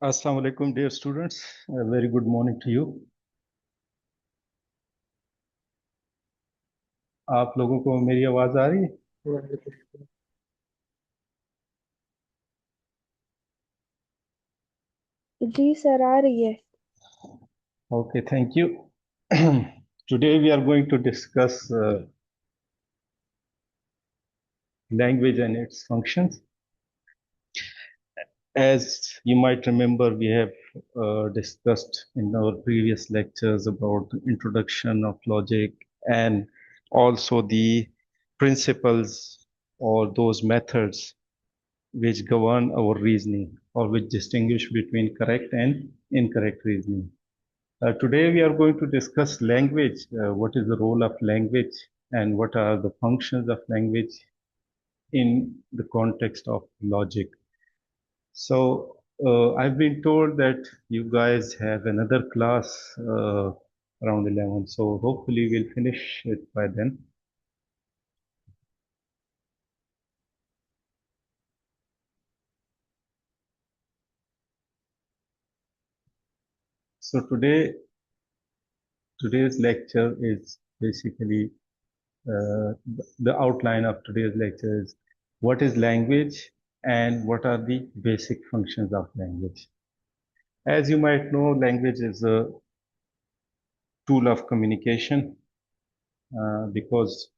Assalamu alaikum, dear students. A very good morning to you. आप लोगों को मेरी आवाज आ रही है? जी सर आ रही है। Okay, thank you. Today we are going to discuss language and its functions. As you might remember, we have discussed in our previous lectures about the introduction of logic and also the principles or those methods which govern our reasoning or which distinguish between correct and incorrect reasoning. Today we are going to discuss language, what is the role of language and what are the functions of language in the context of logic. So I've been told that you guys have another class around 11, so hopefully we'll finish it by then. So today's lecture is basically the outline of today's lecture is what is language and what are the basic functions of language. As you might know, language is a tool of communication because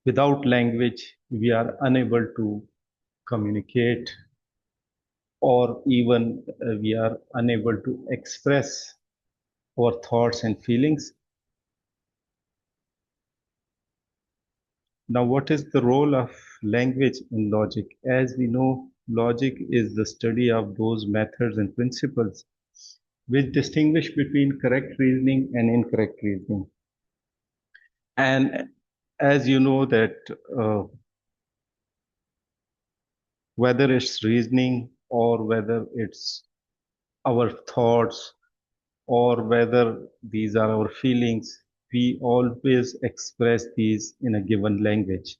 without language, we are unable to communicate or even we are unable to express our thoughts and feelings. Now, what is the role of language in logic? As we know, logic is the study of those methods and principles which distinguish between correct reasoning and incorrect reasoning. And as you know that whether it's reasoning or whether it's our thoughts or whether these are our feelings, we always express these in a given language.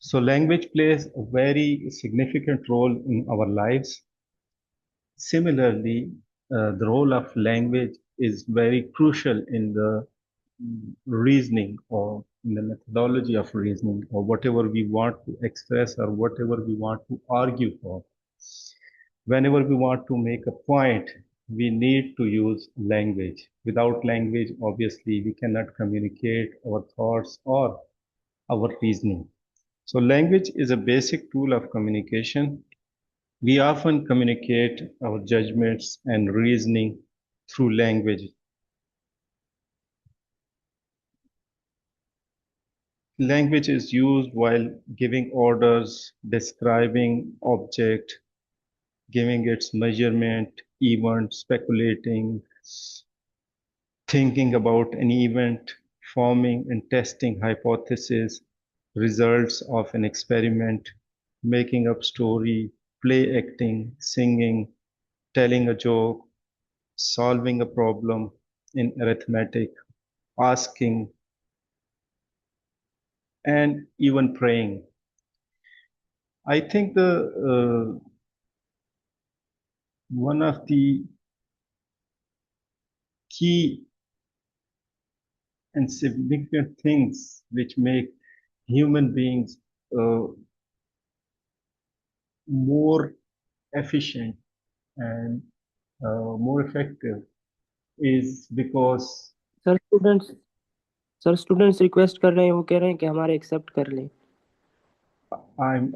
So language plays a very significant role in our lives. Similarly, the role of language is very crucial in the reasoning or in the methodology of reasoning or whatever we want to express or whatever we want to argue for. Whenever we want to make a point, we need to use language. Without language, obviously, we cannot communicate our thoughts or our reasoning. So language is a basic tool of communication. We often communicate our judgments and reasoning through language. Language is used while giving orders, describing object, giving its measurement, event, speculating, thinking about an event, forming and testing hypotheses, results of an experiment, making up story, play acting, singing, telling a joke, solving a problem in arithmetic, asking, and even praying. I think the one of the key and significant things which make human beings uh, more efficient and more effective is because sir students request कर रहे हैं, वो कह रहे हैं कि हमारे accept कर लें। I'm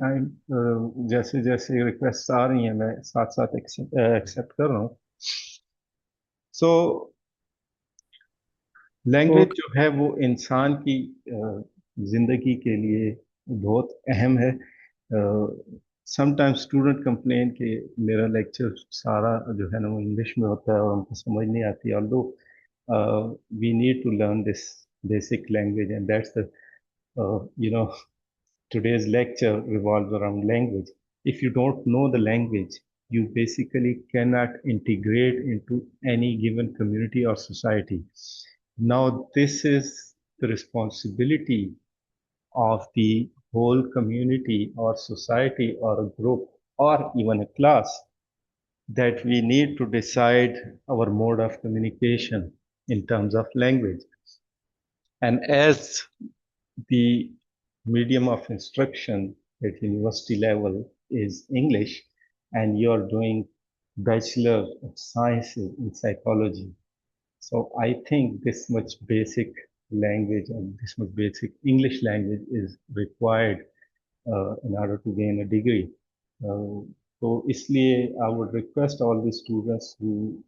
जैसे जैसे रिक्वेस्ट आ रही हैं मैं साथ साथ एक्सेप्ट कर रहा हूँ. सो लैंग्वेज जो है वो इंसान की जिंदगी के लिए बहुत अहम है. समटाइम्स स्टूडेंट कंप्लेन कि मेरा लेक्चर सारा जो है ना वो इंग्लिश में होता है और उनको समझ नहीं आती. Although we need to learn this basic language and that's the you know today's lecture revolves around language. If you don't know the language, you basically cannot integrate into any given community or society. Now, this is the responsibility of the whole community or society or a group or even a class that we need to decide our mode of communication in terms of language. And as the medium of instruction at university level is English, and you're doing Bachelor of Sciences in Psychology. So I think this much basic language and this much basic English language is required in order to gain a degree. तो इसलिए I would request all the students who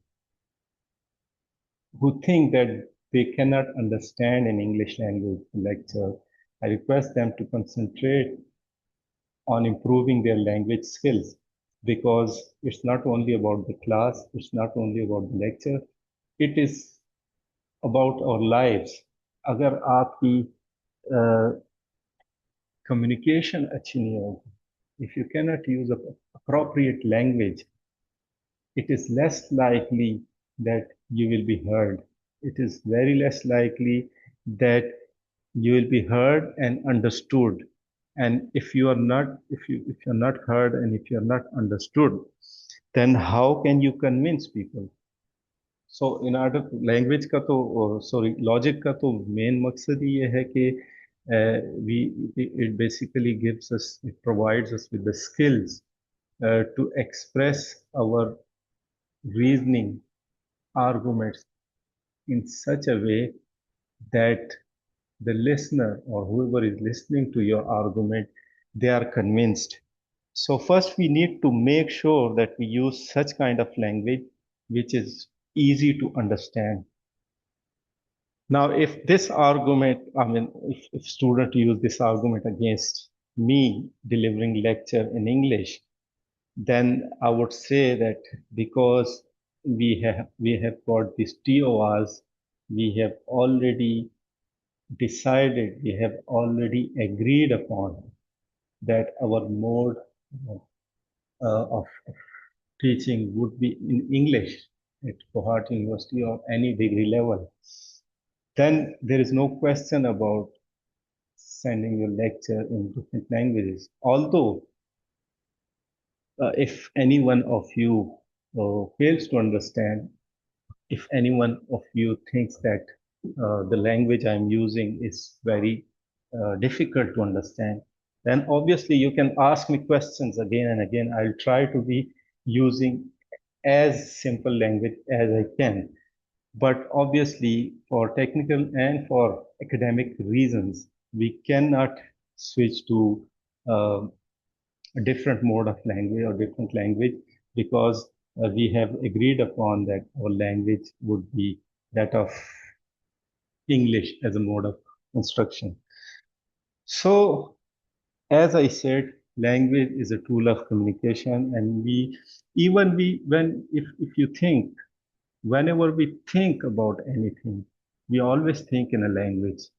think that they cannot understand an English language lecture, I request them to concentrate on improving their language skills, because it's not only about the class, it's not only about the lecture, it is about our lives. अगर आपकी communication अच्छी नहीं होगी, if you cannot use appropriate language, it is less likely that you will be heard. It is very less likely that you will be heard and understood. And if you are not, if you're not heard and if you're not understood, then how can you convince people? So in order to language का तो sorry logic का तो main मकसद ही ये है कि it basically gives us, it provides us with the skills to express our reasoning arguments in such a way that the listener or whoever is listening to your argument, they are convinced. So first we need to make sure that we use such kind of language which is easy to understand. Now, if this argument, I mean, if student use this argument against me delivering lecture in English, then I would say that because we have got these TORs, we have already decided, we have already agreed upon that our mode of teaching would be in English at Kohat University or any degree level. Then there is no question about sending your lecture in different languages. Although, if any one of you fails to understand, if any one of you thinks that the language I'm using is very difficult to understand, then obviously you can ask me questions again and again. I'll try to be using as simple language as I can. But obviously, for technical and for academic reasons, we cannot switch to uh, a different mode of language or different language, because we have agreed upon that our language would be that of English as a mode of instruction. So, as I said, language is a tool of communication, and if you think, whenever we think about anything, we always think in a language.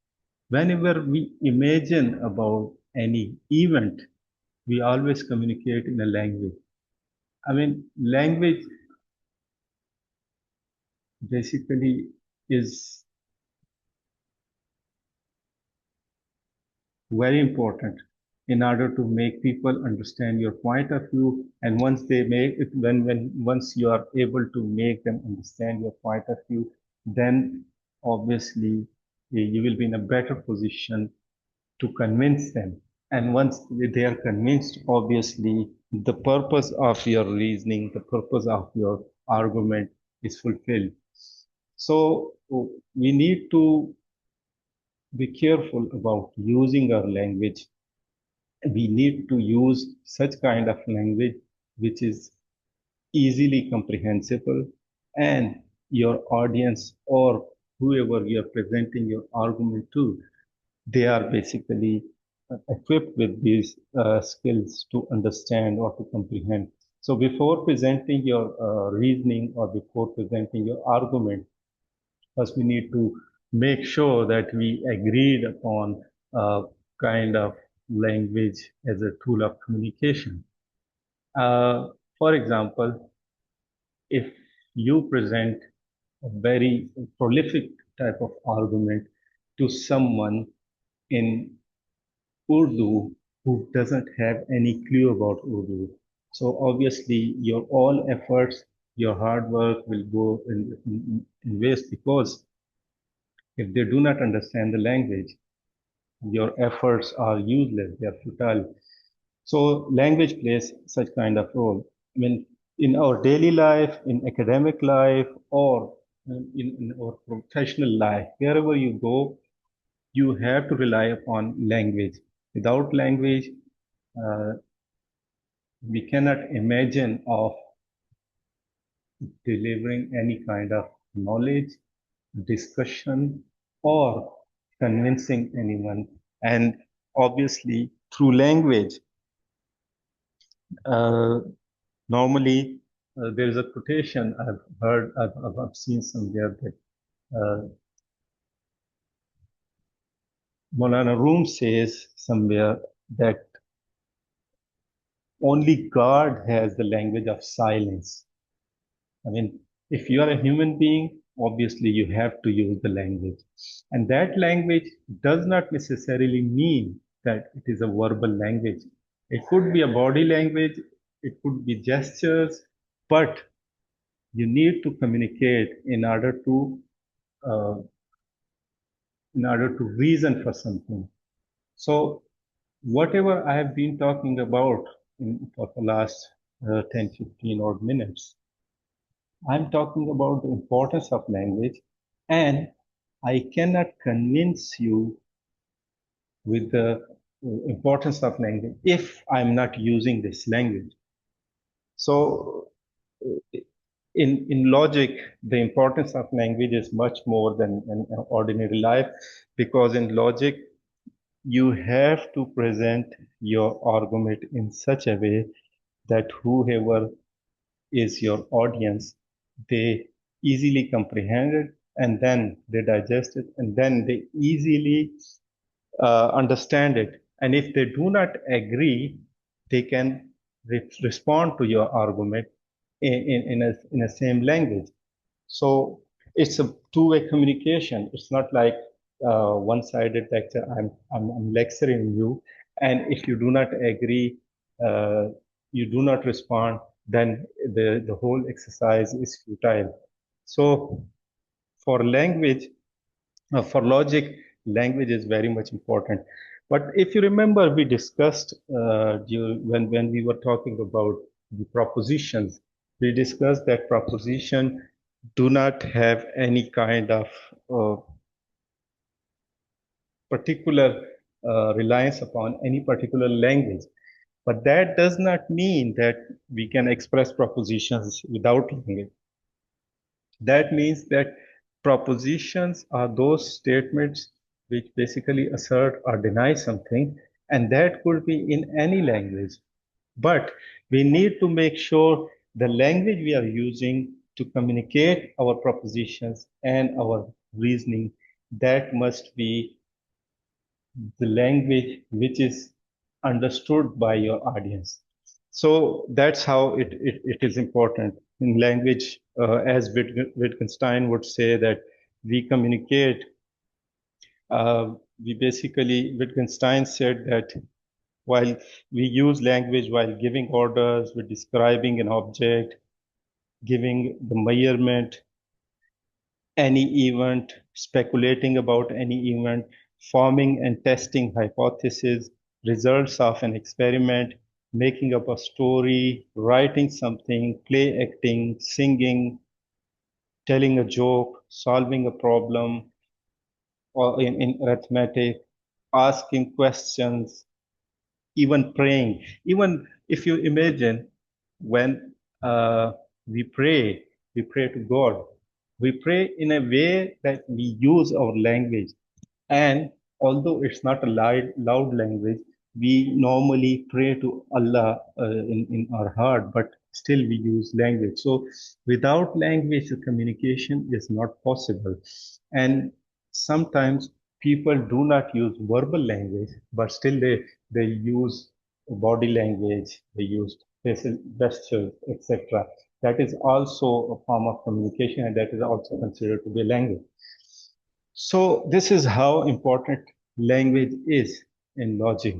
Whenever we imagine about any event, we always communicate in a language. I mean, language basically is very important in order to make people understand your point of view. And once they make it, once you are able to make them understand your point of view, then obviously you will be in a better position to convince them. And once they are convinced, obviously the purpose of your reasoning, the purpose of your argument is fulfilled. So we need to be careful about using our language. We need to use such kind of language which is easily comprehensible, and your audience or whoever you are presenting your argument to, they are basically equipped with these skills to understand or to comprehend. So before presenting your reasoning or before presenting your argument, first we need to make sure that we agreed upon a kind of language as a tool of communication. For example, if you present a very prolific type of argument to someone in Urdu who doesn't have any clue about Urdu, So obviously your all efforts, your hard work will go in waste, because if they do not understand the language, your efforts are useless, they are futile. So language plays such kind of role. I mean, in our daily life, in academic life, or in our professional life, wherever you go, you have to rely upon language. Without language, uh, we cannot imagine of delivering any kind of knowledge, discussion, or convincing anyone. And obviously, through language, uh, normally there is a quotation I've heard, I've seen somewhere that Maulana Room says somewhere that only God has the language of silence. I mean, if you are a human being, obviously you have to use the language. And that language does not necessarily mean that it is a verbal language. It could be a body language, it could be gestures, but you need to communicate uh, in order to reason for something. So whatever I have been talking about for the last 10, 15 odd minutes, I'm talking about the importance of language, and I cannot convince you with the importance of language if I'm not using this language. So in logic, the importance of language is much more than in ordinary life, because in logic, you have to present your argument in such a way that whoever is your audience, they easily comprehend it, and then they digest it, and then they easily understand it. And if they do not agree, they can respond to your argument in a same language. So it's a two-way communication. It's not like one-sided lecture. I'm lecturing you, and if you do not agree, uh, you do not respond, then the whole exercise is futile. So for language, for logic, language is very much important. But if you remember, we discussed when we were talking about the propositions, we discussed that proposition do not have any kind of uh, particular reliance upon any particular language. But that does not mean that we can express propositions without language. That means that propositions are those statements which basically assert or deny something, and that could be in any language. But we need to make sure the language we are using to communicate our propositions and our reasoning, that must be the language which is understood by your audience. So that's how it is important. In language, as Wittgenstein would say, that we communicate, we basically, Wittgenstein said that while we use language while giving orders, we're describing an object, giving the measurement, any event, speculating about any event, forming and testing hypotheses, results of an experiment, making up a story, writing something, play acting, singing, telling a joke, solving a problem, or in arithmetic, asking questions, even praying. Even if you imagine when we pray to God. We pray in a way that we use our language. And although it's not a loud language, we normally pray to Allah in our heart, but still we use language. So without language, the communication is not possible. And sometimes people do not use verbal language, but still they use body language, they use facial gestures, etc. That is also a form of communication, and that is also considered to be language. So this is how important language is in logic.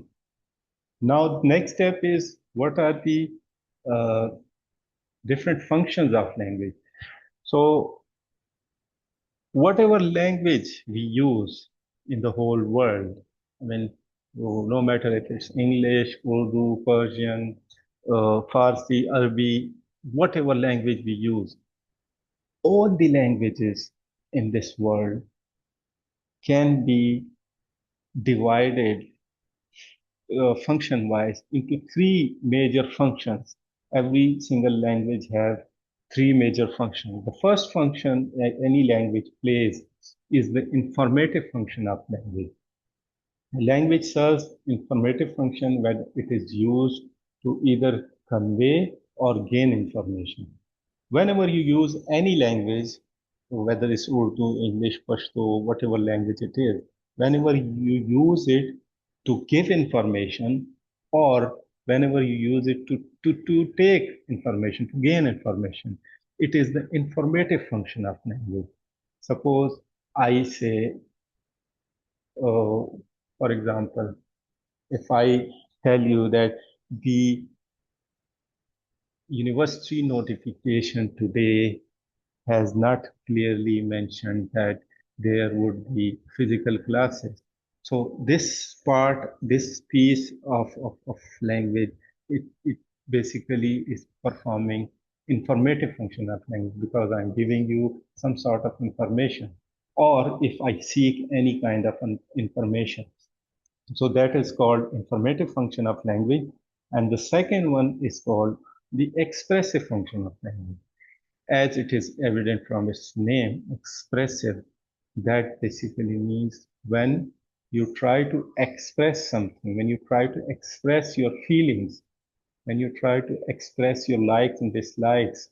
Now, next step is what are the different functions of language. So whatever language we use in the whole world, I mean, no matter if it's English, Urdu, Persian, Farsi, Arabic, whatever language we use, all the languages in this world can be divided function-wise into three major functions. Every single language has three major functions. The first function any language plays is the informative function of language. Language serves informative function when it is used to either convey or gain information. Whenever you use any language, whether it's Urdu, English, Pashto, whatever language it is, whenever you use it to give information or whenever you use it to take information, to gain information, it is the informative function of language. Suppose I say, for example, if I tell you that the university notification today has not clearly mentioned that there would be physical classes. So this part, this piece of language, it basically is performing informative function of language because I'm giving you some sort of information. Or if I seek any kind of information. So that is called informative function of language. And the second one is called the expressive function of language. As it is evident from its name, expressive, that basically means when you try to express something, when you try to express your feelings, when you try to express your likes and dislikes,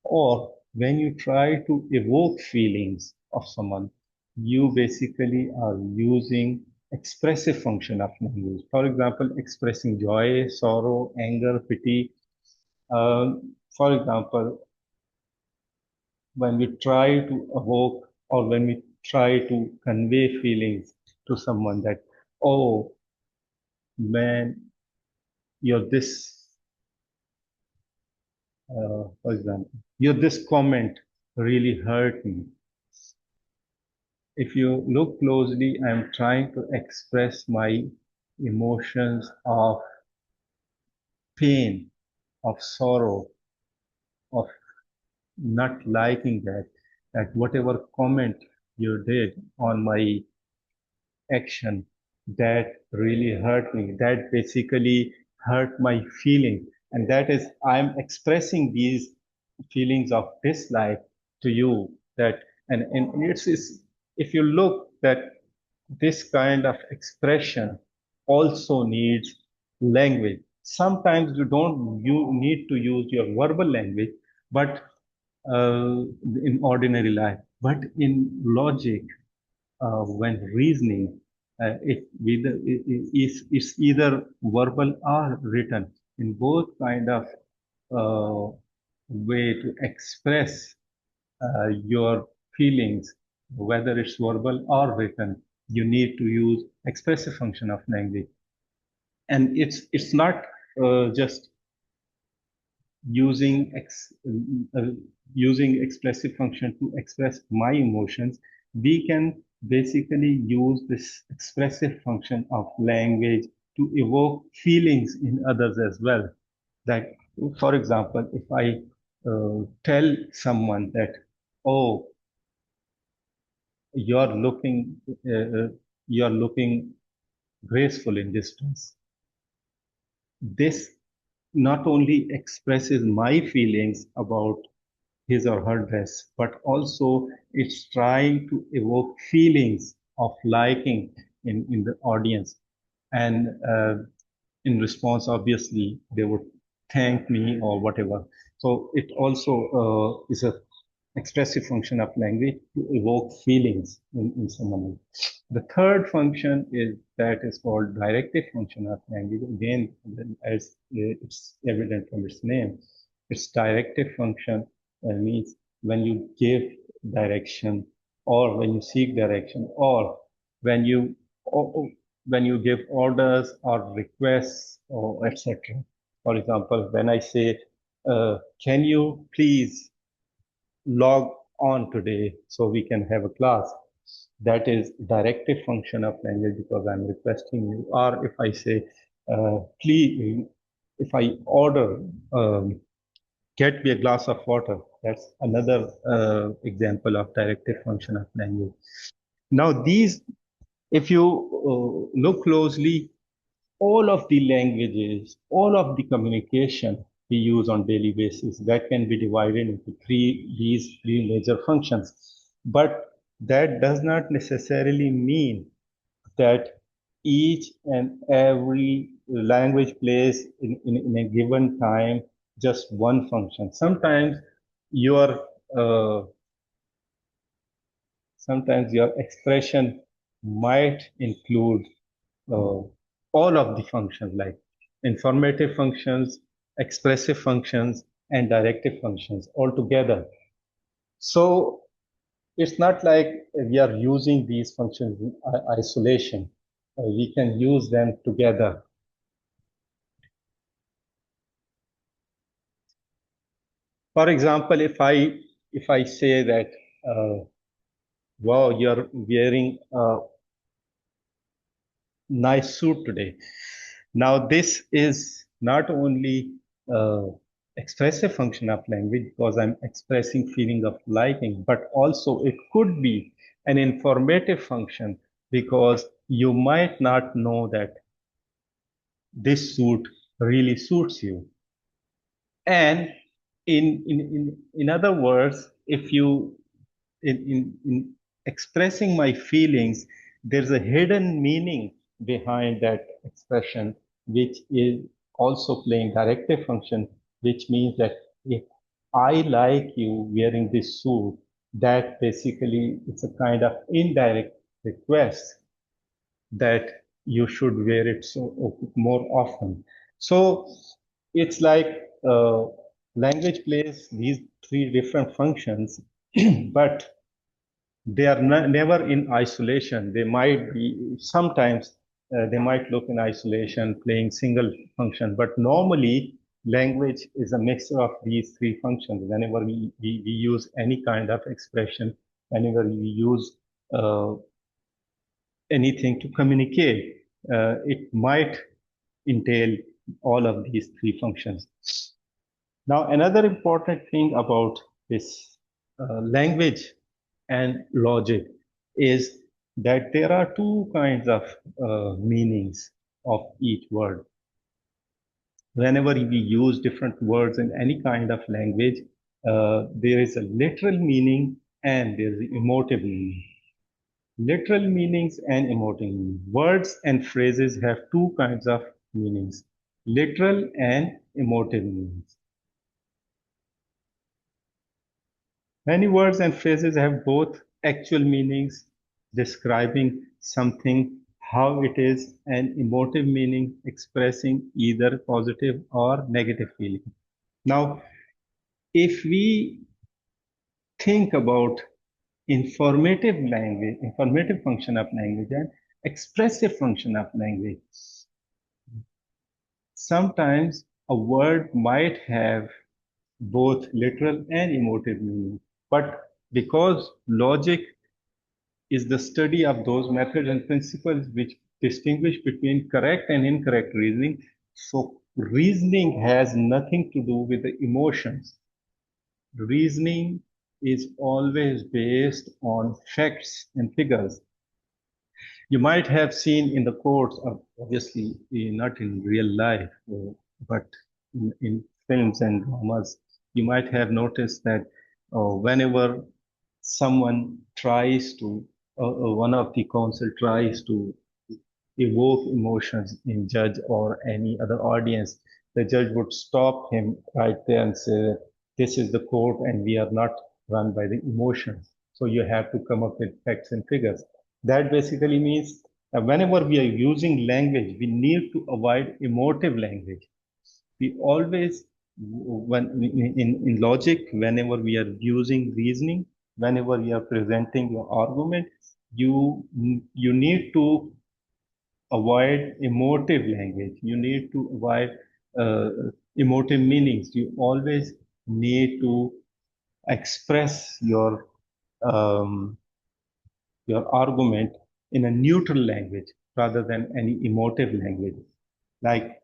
or when you try to evoke feelings of someone, you basically are using expressive function of language. For example, expressing joy, sorrow, anger, pity. For example, when we try to evoke or when we try to convey feelings to someone that, oh man, you're this, for example, your this comment really hurt me. If you look closely, I'm trying to express my emotions of pain, of sorrow, of not liking that whatever comment you did on my action, that really hurt me. That basically hurt my feeling. And that is, I'm expressing these feelings of dislike to you. That and it's if you look that this kind of expression also needs language. Sometimes you need to use your verbal language, but in ordinary life. But in logic, when reasoning, it's either verbal or written. In both kind of way to express your feelings, whether it's verbal or written, you need to use expressive function of language. And it's not just using using expressive function to express my emotions. We can basically use this expressive function of language to evoke feelings in others as well. That, for example, if I tell someone that, oh, you're looking you're looking graceful in this dress. This not only expresses my feelings about his or her dress, but also it's trying to evoke feelings of liking in the audience. And in response, obviously, they would thank me or whatever. So it also is a expressive function of language to evoke feelings in someone. The third function is that is called directive function of language. Again, as it's evident from its name, its directive function means when you give direction or when you seek direction or when you or when you give orders or requests or etc. For example, when I say can you please log on today so we can have a class? That is directive function of language because I'm requesting you. Or if I say, please, if I order, get me a glass of water, that's another example of directive function of language. Now these, if you look closely, all of the languages, all of the communication we use on daily basis, that can be divided into these three major functions. But that does not necessarily mean that each and every language plays in a given time just one function. Uh, sometimes your expression might include uh, all of the functions like informative functions, expressive functions, and directive functions all together. So it's not like we are using these functions in isolation. We can use them together. For example, if I say that, wow, you're wearing a nice suit today. Now, this is not only expressive function of language because I'm expressing feeling of liking, but also it could be an informative function because you might not know that this suit really suits you. And in other words, if you in expressing my feelings, there's a hidden meaning behind that expression, which is also playing directive function, which means that if I like you wearing this suit, that basically it's a kind of indirect request that you should wear it so more often. So it's like language plays these three different functions, but they are never in isolation. They might be sometimes they might look in isolation, playing single function, but normally language is a mixture of these three functions. Whenever we use any kind of expression, whenever we use uh, anything to communicate, it might entail all of these three functions. Now, another important thing about this language and logic is that there are two kinds of meanings of each word. Whenever we use different words in any kind of language, there is a literal meaning and there is emotive meaning. Literal meanings and emotive meaning. Words and phrases have two kinds of meanings, literal and emotive meanings. Many words and phrases have both actual meanings, describing something how it is, and emotive meaning expressing either positive or negative feeling. Now, if we think about informative function of language and expressive function of language, sometimes a word might have both literal and emotive meaning, but because logic is the study of those methods and principles which distinguish between correct and incorrect reasoning. So reasoning has nothing to do with the emotions. Reasoning is always based on facts and figures. You might have seen in the courts, obviously not in real life, but in films and dramas, you might have noticed that whenever someone tries to, one of the counsel tries to evoke emotions in judge or any other audience, the judge would stop him right there and say, this is the court and we are not run by the emotions. So you have to come up with facts and figures. That basically means that whenever we are using language, we need to avoid emotive language. We always, when in logic, whenever we are using reasoning, whenever we are presenting your argument, you need to avoid emotive language. You need to avoid uh, emotive meanings. You always need to express um, your argument in a neutral language rather than any emotive language. Like,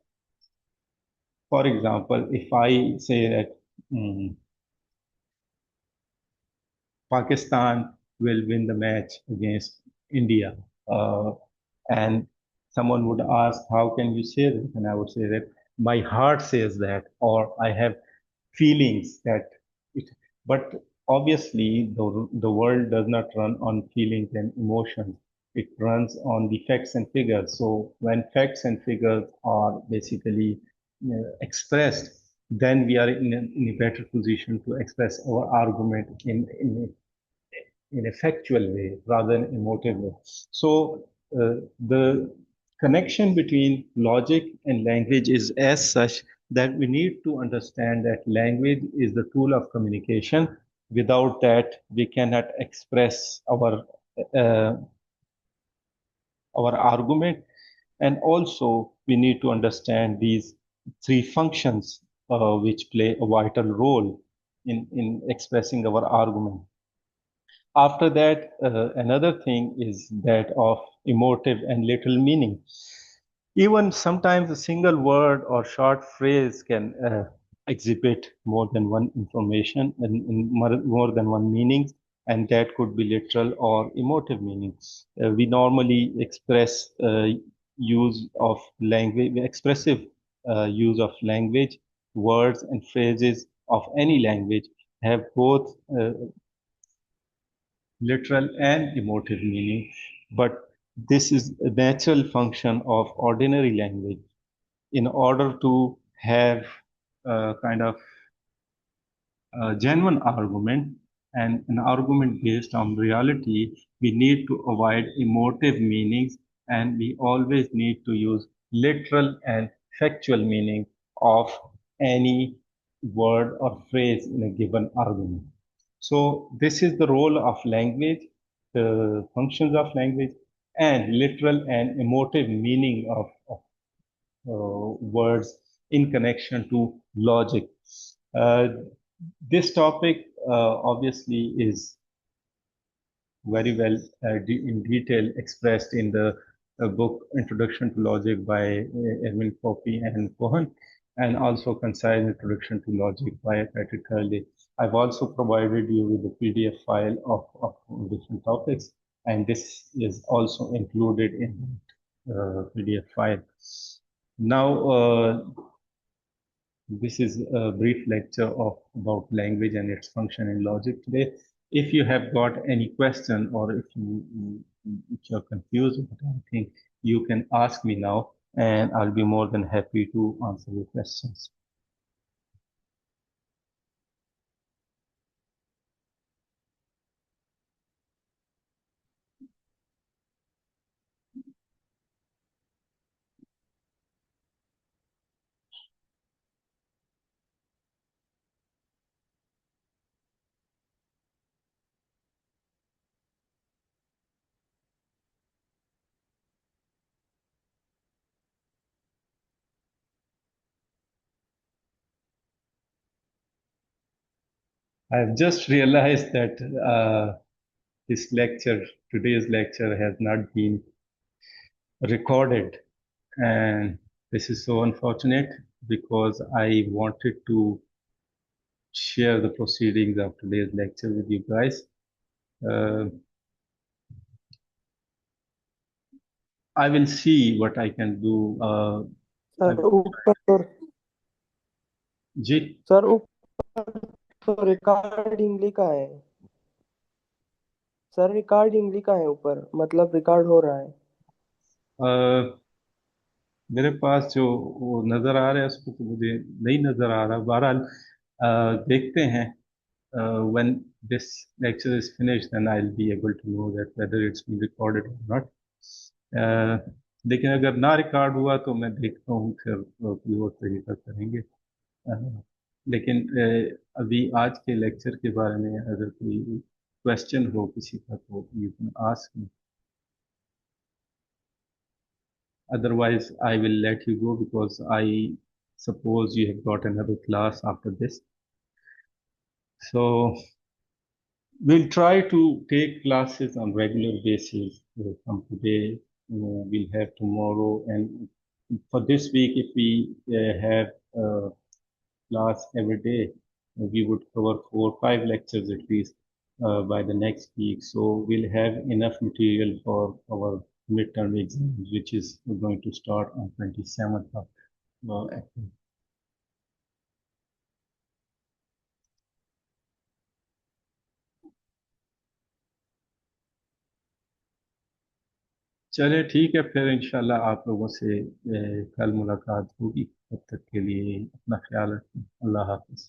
for example, if I say that Pakistan will win the match against India, and someone would ask, "How can you say that?" And I would say that my heart says that, or I have feelings that it. But obviously, the world does not run on feelings and emotions. It runs on the facts and figures. So when facts and figures are basically expressed, then we are in a better position to express our argument in a factual way rather than emotive way. So the connection between logic and language is as such that we need to understand that language is the tool of communication. Without that, we cannot express uh, our argument. And also, we need to understand these three functions which play a vital role in expressing our argument. After that, another thing is that of emotive and literal meaning. Even sometimes a single word or short phrase can exhibit more than one information and more than one meaning, and that could be literal or emotive meaning. We normally express use of language, expressive use of language, words and phrases of any language have both literal and emotive meaning, but this is a natural function of ordinary language. In order to have a kind of a genuine argument and an argument based on reality, we need to avoid emotive meanings and we always need to use literal and factual meaning of any word or phrase in a given argument. So this is the role of language, the functions of language, and literal and emotive meaning of words in connection to logic. Uh, this topic obviously is very well in detail expressed in the book Introduction to Logic by Erwin Koppe and Cohen, and also Concise Introduction to Logic by Patrick Hurley. I've also provided you with a PDF file of different topics, and this is also included in the PDF file. Now, this is a brief lecture about language and its function in logic today. If you have got any question or if you're confused about anything, you can ask me now and I'll be more than happy to answer your questions. I've just realized that this lecture, today's lecture, has not been recorded, and this is so unfortunate because I wanted to share the proceedings of today's lecture with you guys. Uh, I will see what I can do. Sir ऊपर तो जी sir ऊपर तो recording लिखा है sir recording लिखा है ऊपर मतलब रिकॉर्ड हो रहा है मेरे पास जो वो नजर आ रहा है उसको तो मुझे नहीं नजर आ रहा। बहरहाल देखते हैं। when this lecture is finished then I'll be able to know that whether it's been recorded or not. लेकिन अगर ना रिकॉर्ड हुआ तो मैं देखता हूँ फिर कोई और तरीका करेंगे। लेकिन अभी आज के लेक्चर के बारे में अगर कोई क्वेश्चन हो किसी का तो you can ask me. Otherwise, I will let you go because I suppose you have got another class after this. So we'll try to take classes on regular basis. From today, we'll have tomorrow, and for this week, if we have class every day, we would cover 4 or 5 lectures at least by the next week. So we'll have enough material for our midterm exams, which is going to start on 27th of April. चलिए ठीक है, फिर इंशाल्लाह आप लोगों से कल मुलाकात होगी। तब तक के लिए अपना ख्याल रखें। अल्लाह हाफिज।